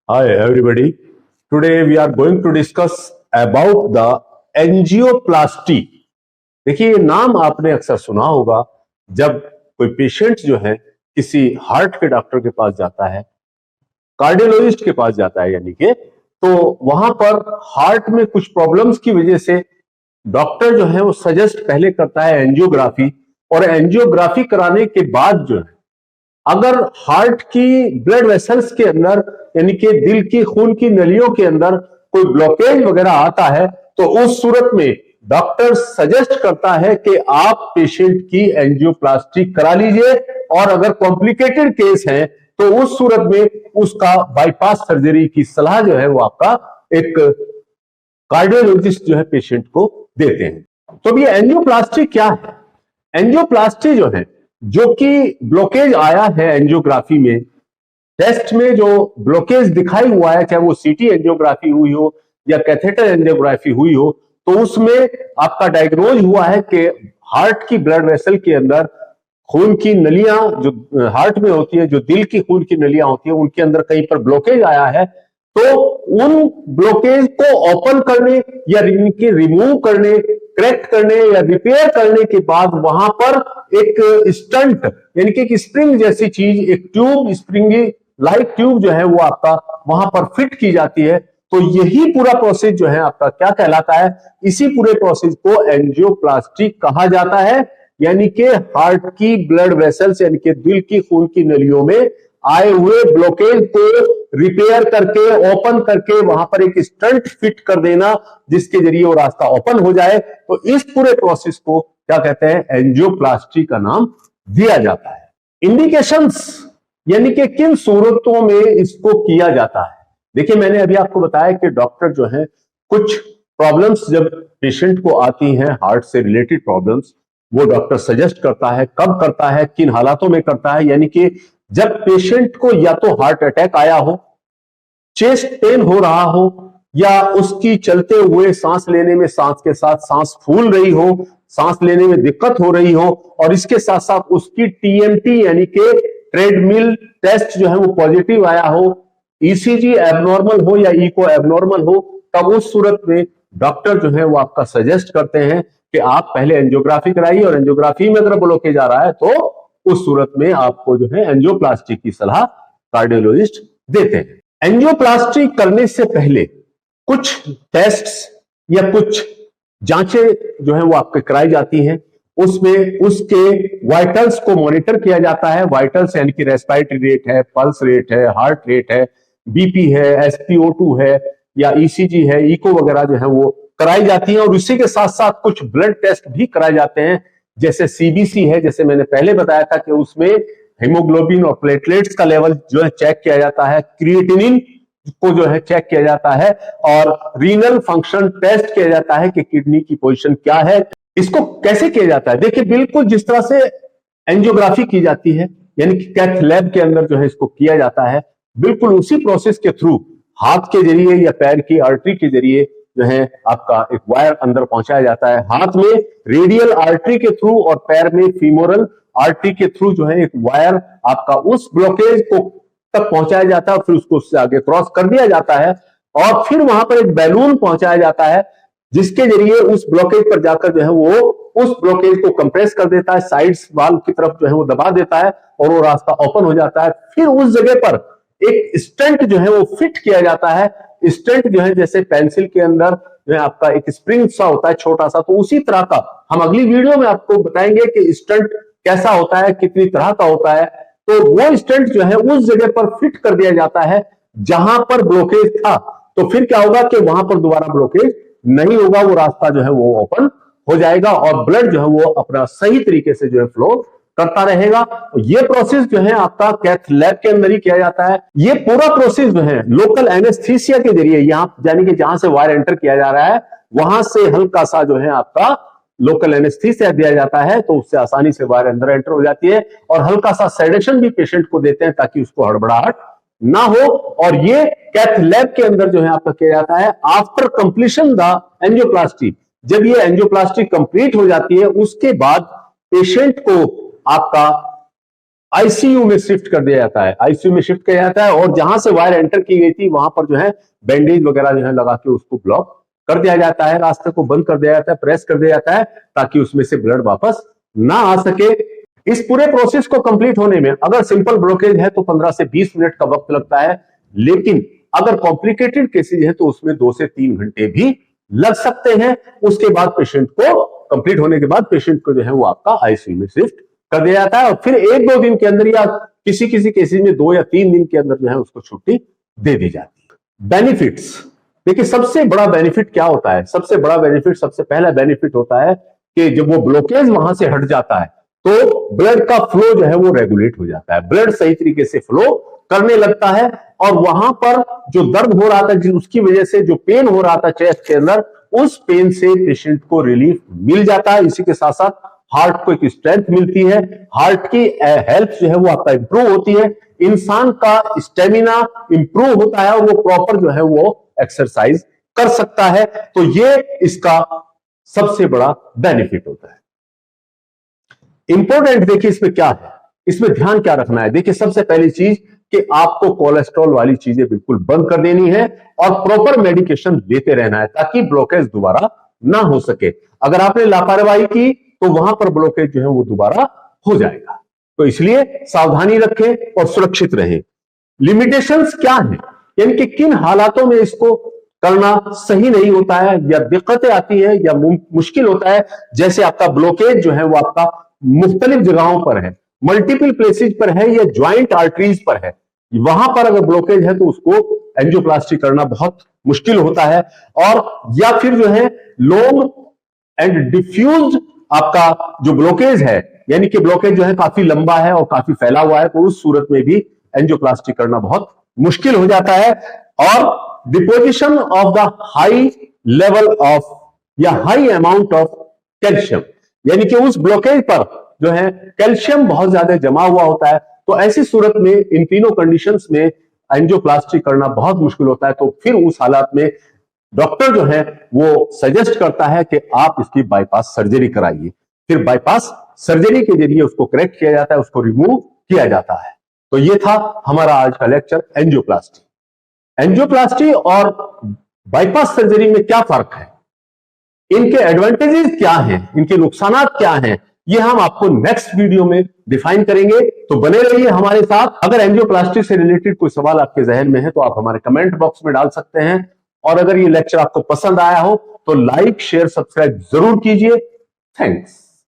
Hi everybody. Today we are going to discuss about the angioplasty. देखिए ये नाम आपने अक्सर सुना होगा जब कोई पेशेंट जो है किसी हार्ट के डॉक्टर के पास जाता है, कार्डियोलॉजिस्ट के पास जाता है यानी कि, तो वहां पर हार्ट में कुछ प्रॉब्लम्स की वजह से डॉक्टर जो है वो सजेस्ट पहले करता है एंजियोग्राफी। और एंजियोग्राफी कराने के बाद जो है अगर हार्ट की ब्लड वेसल्स के अंदर यानी कि दिल की खून की नलियों के अंदर कोई ब्लॉकेज वगैरह आता है तो उस सूरत में डॉक्टर सजेस्ट करता है कि आप पेशेंट की एंजियोप्लास्टी करा लीजिए, और अगर कॉम्प्लिकेटेड केस है तो उस सूरत में उसका बाईपास सर्जरी की सलाह जो है वो आपका एक कार्डियोलॉजिस्ट जो है पेशेंट को देते हैं। तो ये एंजियोप्लास्टी क्या है? एंजियोप्लास्टी जो है, जो कि ब्लॉकेज आया है एंजियोग्राफी में, टेस्ट में जो ब्लॉकेज दिखाई हुआ है, चाहे वो सीटी एंजियोग्राफी हुई हो या कैथेटर एंजियोग्राफी हुई हो, तो उसमें आपका डायग्नोज हुआ है कि हार्ट की ब्लड वेसल के अंदर खून की नलियां जो हार्ट में होती है, जो दिल की खून की नलियां होती है, उनके अंदर कहीं पर ब्लॉकेज आया है। तो उन ब्लॉकेज को ओपन करने या इनके रिमूव करने, करेक्ट करने या रिपेयर करने के बाद वहां पर एक स्टंट यानी कि एक स्प्रिंग जैसी चीज, एक ट्यूब, स्प्रिंगी लाइट ट्यूब जो है वो आपका वहां पर फिट की जाती है। तो यही पूरा प्रोसेस जो है आपका क्या कहलाता है? इसी पूरे प्रोसेस को एंजियोप्लास्टी कहा जाता है। यानी कि हार्ट की ब्लड वेसल्स यानी कि दिल की खून की नलियों में आए हुए ब्लॉकेज को रिपेयर करके, ओपन करके वहां पर एक स्टंट फिट कर देना, जिसके जरिए वो रास्ता ओपन हो जाए। तो इस पूरे प्रोसेस को क्या कहते हैं? एंजियोप्लास्टी का नाम दिया जाता है। इंडिकेशंस यानी कि किन सूरतों में इसको किया जाता है? देखिए मैंने अभी आपको बताया कि डॉक्टर जो है कुछ प्रॉब्लम्स जब पेशेंट को आती हैं, हार्ट से रिलेटेड प्रॉब्लम्स, वो डॉक्टर सजेस्ट करता है। कब करता है, किन हालातों में करता है? यानी कि जब पेशेंट को या तो हार्ट अटैक आया हो, चेस्ट पेन हो रहा हो, या उसकी चलते हुए सांस लेने में सांस के साथ सांस फूल रही हो, सांस लेने में दिक्कत हो रही हो, और इसके साथ साथ उसकी टीएमटी यानी कि ट्रेडमिल टेस्ट जो है वो पॉजिटिव आया हो, ईसीजी एबनॉर्मल हो या इको एबनॉर्मल हो, तब उस सूरत में डॉक्टर जो है वो आपका सजेस्ट करते हैं कि आप पहले एंजियोग्राफी कराइए, और एंजियोग्राफी में अगर ब्लॉकेज आ रहा है तो उस सूरत में आपको जो है एंजियोप्लास्टी की सलाह कार्डियोलॉजिस्ट देते हैं। एंजियोप्लास्टी करने से पहले कुछ टेस्ट्स या कुछ जांचें जो है वो आपके कराई जाती हैं। उसमें उसके वाइटल्स को मॉनिटर किया जाता है। वाइटल्स यानी कि रेस्पिरेटरी रेट है, पल्स रेट है, हार्ट रेट है, बीपी है, एसपीओ2 है, या ईसीजी है, इको वगैरह जो है वो कराई जाती है। और उसी के साथ साथ कुछ ब्लड टेस्ट भी कराए जाते हैं, जैसे सीबीसी है, जैसे मैंने पहले बताया था कि उसमें हेमोग्लोबिन और प्लेटलेट्स का लेवल जो है चेक किया जाता है, क्रिएटिनिन को जो है चेक किया जाता है, और रीनल फंक्शन टेस्ट किया जाता है कि किडनी की पोजीशन क्या है। इसको कैसे किया जाता है? देखिए बिल्कुल जिस तरह से एंजियोग्राफी की जाती है, यानी कि कैथ लैब के अंदर जो है इसको किया जाता है, बिल्कुल उसी प्रोसेस के थ्रू हाथ के जरिए या पैर की आर्टरी के जरिए जो है आपका एक वायर अंदर पहुंचाया जाता है। हाथ में रेडियल आर्टरी के थ्रू और पैर में फीमोरल आर्टरी के थ्रू जो है एक वायर आपका उस ब्लॉकेज को तक पहुंचाया जाता है, फिर उसको उससे आगे क्रॉस कर दिया जाता है, और फिर वहां पर एक बैलून पहुंचाया जाता है, जिसके जरिए उस ब्लॉकेज पर जाकर जो है वो उस ब्लॉकेज को कंप्रेस कर देता है, साइड्स वाल्व की तरफ जो है वो दबा देता है, और वो रास्ता ओपन हो जाता है। फिर उस जगह पर एक स्टेंट जो है वो फिट किया जाता है। स्टेंट जो है जैसे पेंसिल के अंदर जो है आपका एक स्प्रिंग सा होता है छोटा सा, तो उसी तरह का हम अगली वीडियो में आपको बताएंगे कि स्टेंट कैसा होता है, कितनी तरह का होता है। तो वो स्टेंट जो है उस जगह पर फिट कर दिया जाता है जहां पर ब्लॉकेज था। तो फिर क्या होगा कि वहां पर दोबारा ब्लॉकेज नहीं होगा, वो रास्ता जो है वो ओपन हो जाएगा, और ब्लड जो है वो अपना सही तरीके से जो है फ्लो करता रहेगा। ये प्रोसेस जो है आपका कैथ लैब के अंदर ही किया जाता है। ये पूरा प्रोसेस जो है लोकल एनेस्थीसिया के जरिए, यहां यानी कि जहां से वायर एंटर किया जा रहा है वहां से हल्का सा जो है आपका लोकल एनेस्थीसिया दिया जाता है, तो उससे आसानी से वायर अंदर एंटर हो जाती है, और हल्का सा सेडेशन भी पेशेंट को देते हैं ताकि उसको हड़बड़ाहट ना हो। और ये कैथ लैब के अंदर जो है आपका किया जाता है आफ्टर कंप्लीशन द एंजियोप्लास्टी। जब ये एंजियोप्लास्टी कंप्लीट हो जाती है उसके बाद पेशेंट को आपका आईसीयू में शिफ्ट कर दिया जाता है, आईसीयू में शिफ्ट किया जाता है, और जहां से वायर एंटर की गई थी वहां पर जो है बैंडेज वगैरह जो है लगा के उसको ब्लॉक कर दिया जाता है, रास्ते को बंद कर दिया जाता है, प्रेस कर दिया जाता है, ताकि उसमें से ब्लड वापस ना आ सके। इस पूरे प्रोसेस को कंप्लीट होने में अगर सिंपल ब्लॉकेज है तो 15 से 20 मिनट का वक्त लगता है, लेकिन अगर कॉम्प्लिकेटेड केसेज है तो उसमें 2 से 3 घंटे भी लग सकते हैं। उसके बाद पेशेंट को कंप्लीट होने के बाद पेशेंट को जो है वो आपका आईसीयू में शिफ्ट कर दिया जाता है, और फिर 1-2 दिन के अंदर या किसी किसी केसेज में 2 या 3 दिन के अंदर जो है उसको छुट्टी दे दी जाती है। बेनिफिट्स, देखिए सबसे बड़ा बेनिफिट क्या होता है? सबसे बड़ा बेनिफिट, सबसे पहला बेनिफिट होता है कि जब वो ब्लॉकेज वहां से हट जाता है तो ब्लड का फ्लो जो है वो रेगुलेट हो जाता है, ब्लड सही तरीके से फ्लो करने लगता है, और वहां पर जो दर्द हो रहा था, उसकी वजह से जो पेन हो रहा था चेस्ट के अंदर, उस पेन से पेशेंट को रिलीफ मिल जाता है। इसी के साथ साथ हार्ट को एक स्ट्रेंथ मिलती है, हार्ट की हेल्थ जो है वो आपका इंप्रूव होती है, इंसान का स्टेमिना इंप्रूव होता है, और वो प्रॉपर जो है वो एक्सरसाइज कर सकता है। तो ये इसका सबसे बड़ा बेनिफिट होता है। इंपॉर्टेंट देखिए इसमें क्या है, इसमें ध्यान क्या रखना है? देखिए सबसे पहली चीज कि आपको कोलेस्ट्रॉल वाली चीजें बिल्कुल बंद कर देनी है और प्रॉपर मेडिकेशन लेते रहना है, ताकि ब्लॉकेज दोबारा ना हो सके। अगर आपने लापरवाही की तो वहां पर ब्लॉकेज जो है वो दोबारा हो जाएगा। तो इसलिए सावधानी रखें और सुरक्षित रहें। लिमिटेशंस क्या है, यानी कि किन हालातों में इसको करना सही नहीं होता है, या दिक्कतें आती है, या मुश्किल होता है। जैसे आपका ब्लॉकेज जो है वो आपका मुख्तलिफ जगहों पर है, मल्टीपल प्लेसेज पर है, या ज्वाइंट आर्टरीज पर है, वहां पर अगर ब्लॉकेज है तो उसको एंजियोप्लास्टी करना बहुत मुश्किल होता है। और या फिर जो है लॉन्ग एंड डिफ्यूज आपका जो ब्लॉकेज है, यानी कि ब्लॉकेज जो है काफी लंबा है और काफी फैला हुआ है, तो उस सूरत में भी एंजियोप्लास्टी करना बहुत मुश्किल हो जाता है। और deposition of the high level of या हाई अमाउंट ऑफ कैल्शियम, यानी कि उस ब्लॉकेज पर जो है कैल्शियम बहुत ज्यादा जमा हुआ होता है। तो ऐसी सूरत में इन तीनों कंडीशंस में एंजियोप्लास्टी करना बहुत मुश्किल होता है। तो फिर उस हालात में डॉक्टर जो है वो सजेस्ट करता है कि आप इसकी बाईपास सर्जरी कराइए। फिर बाईपास सर्जरी के जरिए उसको करेक्ट किया जाता है, उसको रिमूव किया जाता है। तो ये था हमारा आज का लेक्चर, एंजियोप्लास्टी। एंजियोप्लास्टी और बाईपास सर्जरी में क्या फर्क है, इनके एडवांटेजेस क्या हैं, इनके नुकसान क्या हैं, ये हम आपको नेक्स्ट वीडियो में डिफाइन करेंगे। तो बने रहिए हमारे साथ। अगर एंजियोप्लास्टी से रिलेटेड कोई सवाल आपके जहन में है तो आप हमारे कमेंट बॉक्स में डाल सकते हैं, और अगर ये लेक्चर आपको पसंद आया हो तो लाइक शेयर सब्सक्राइब जरूर कीजिए। थैंक्स।